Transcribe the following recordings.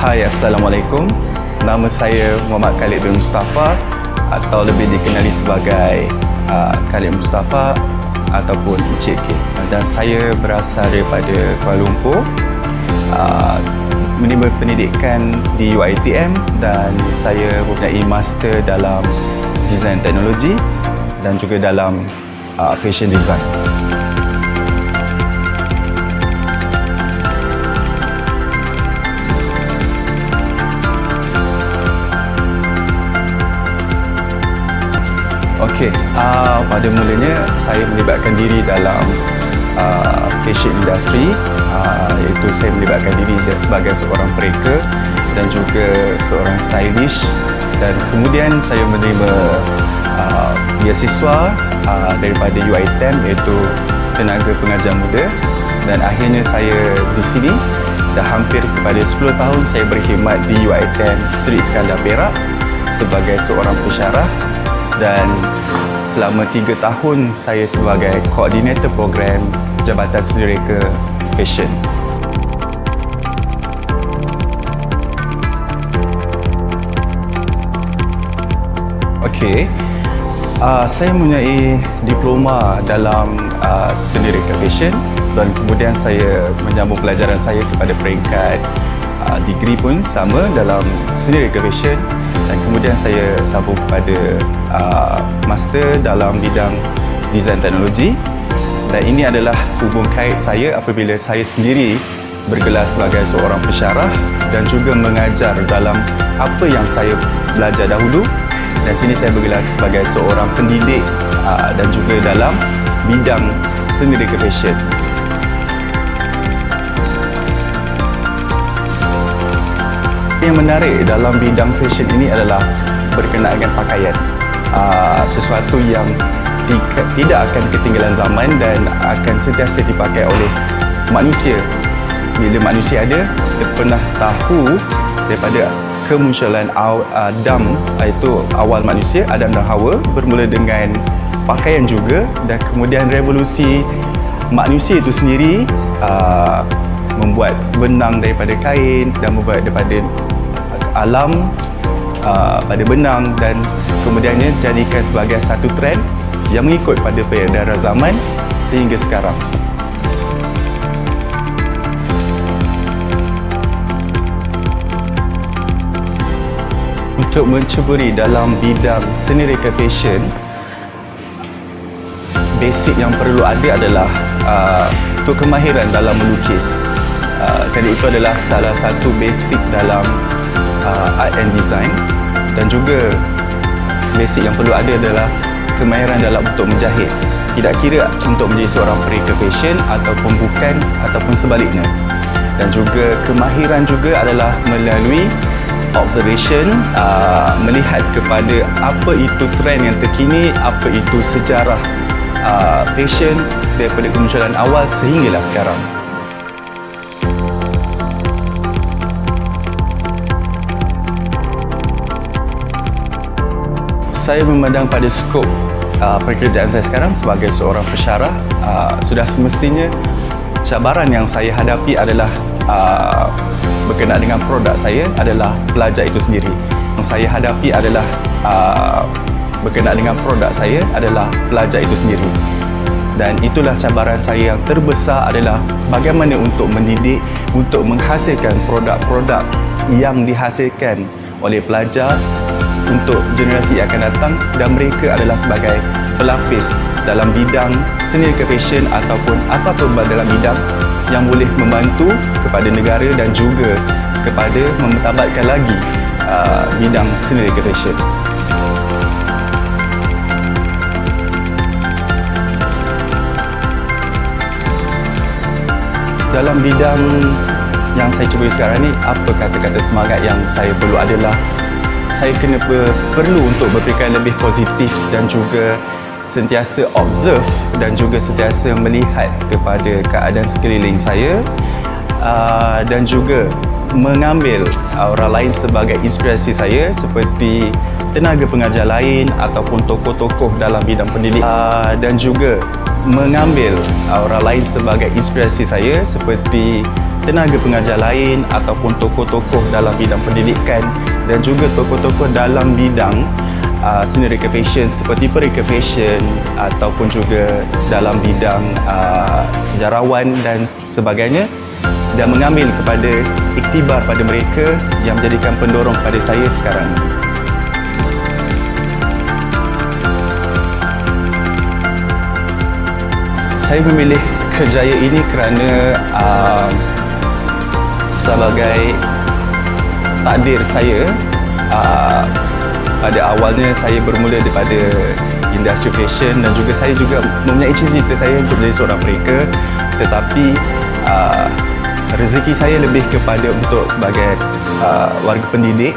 Hai, Assalamualaikum. Nama saya Muhammad Khalid bin Mustafa atau lebih dikenali sebagai Khalid Mustafa ataupun Encik K. Dan saya berasal daripada Kuala Lumpur, menerima pendidikan di UiTM dan saya mempunyai master dalam design teknologi dan juga dalam fashion design. Okey, pada mulanya saya melibatkan diri dalam fashion industry, iaitu saya melibatkan diri sebagai seorang pereka dan juga seorang stylish, dan kemudian saya menerima beasiswa daripada UiTM iaitu tenaga pengajar muda, dan akhirnya saya di sini dah hampir kepada 10 tahun saya berkhidmat di UiTM Seri Iskandar Perak sebagai seorang pensyarah, dan selama 3 tahun saya sebagai koordinator program Jabatan Seni Reka Fashion. Okey, saya mempunyai diploma dalam Seni Reka Fashion dan kemudian saya menyambung pelajaran saya kepada peringkat degree pun sama dalam Seni Reka Fashion, dan kemudian saya sambung kepada master dalam bidang desain teknologi, dan ini adalah hubung kait saya apabila saya sendiri bergelar sebagai seorang pensyarah dan juga mengajar dalam apa yang saya belajar dahulu, dan sini saya bergelar sebagai seorang pendidik dan juga dalam bidang Seni Reka Fashion. Yang menarik dalam bidang fashion ini adalah berkenaan dengan pakaian, sesuatu yang tidak akan ketinggalan zaman dan akan sentiasa dipakai oleh manusia. Bila manusia ada, kita pernah tahu daripada kemunculan Adam, iaitu awal manusia, Adam dan Hawa, bermula dengan pakaian juga, dan kemudian revolusi manusia itu sendiri membuat benang daripada kain dan membuat daripada alam pada benang, dan kemudiannya jadikan sebagai satu trend yang mengikut pada peredaran zaman sehingga sekarang. Untuk menceburi dalam bidang Seni Reka Fashion, basic yang perlu ada adalah untuk kemahiran dalam melukis. Kerana itu adalah salah satu basic dalam art and design, dan juga basic yang perlu ada adalah kemahiran dalam untuk menjahit, tidak kira untuk menjadi seorang pereka fashion ataupun bukan ataupun sebaliknya. Dan juga kemahiran juga adalah melalui observation, melihat kepada apa itu trend yang terkini, apa itu sejarah fashion daripada kemunculan awal sehinggalah sekarang. Saya memandang pada skop pekerjaan saya sekarang sebagai seorang pensyarah, sudah semestinya cabaran yang saya hadapi adalah berkenaan dengan produk saya adalah pelajar itu sendiri. Yang saya hadapi adalah berkenaan dengan produk saya adalah pelajar itu sendiri. Dan itulah cabaran saya yang terbesar, adalah bagaimana untuk mendidik, untuk menghasilkan produk-produk yang dihasilkan oleh pelajar untuk generasi yang akan datang, dan mereka adalah sebagai pelapis dalam bidang Seni Reka Fashion ataupun apa-apa dalam bidang yang boleh membantu kepada negara dan juga kepada memetabatkan lagi bidang Seni Reka Fashion. Dalam bidang yang saya cuba sekarang ni, apa kata-kata semangat yang saya perlu adalah saya kena perlu untuk berfikir lebih positif dan juga sentiasa observe dan juga sentiasa melihat kepada keadaan sekeliling saya, dan juga mengambil orang lain sebagai inspirasi saya seperti tenaga pengajar lain ataupun tokoh-tokoh dalam bidang pendidikan, dan juga mengambil orang lain sebagai inspirasi saya seperti tenaga pengajar lain ataupun tokoh-tokoh dalam bidang pendidikan dan juga tokoh-tokoh dalam bidang seni reka fashion seperti pereka fashion ataupun juga dalam bidang sejarawan dan sebagainya, dan mengambil kepada iktibar pada mereka yang menjadikan pendorong pada saya sekarang. Saya memilih kerjaya ini kerana sebagai takdir saya. Pada awalnya saya bermula daripada industri fashion dan juga saya juga mempunyai cita-cita saya untuk menjadi seorang pereka, tetapi rezeki saya lebih kepada untuk sebagai warga pendidik,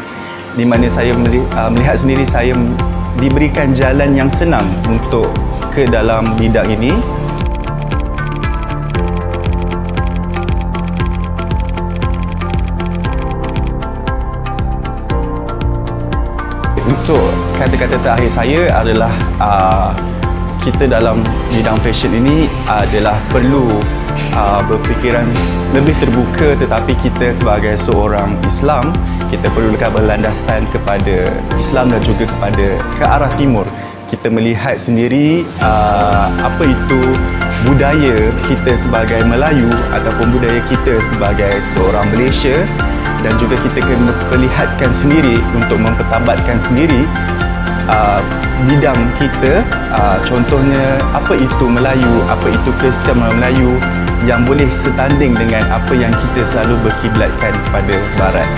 di mana saya melihat sendiri saya diberikan jalan yang senang untuk ke dalam bidang ini. Untuk kata-kata terakhir saya adalah kita dalam bidang fashion ini adalah perlu berfikiran lebih terbuka, tetapi kita sebagai seorang Islam, kita perlukan berlandasan kepada Islam dan juga kepada ke arah timur. Kita melihat sendiri apa itu budaya kita sebagai Melayu ataupun budaya kita sebagai seorang Malaysia, dan juga kita kena perlihatkan sendiri untuk mempertabatkan sendiri bidang kita, contohnya apa itu Melayu, apa itu Kristian Melayu yang boleh setanding dengan apa yang kita selalu berkiblatkan kepada Barat.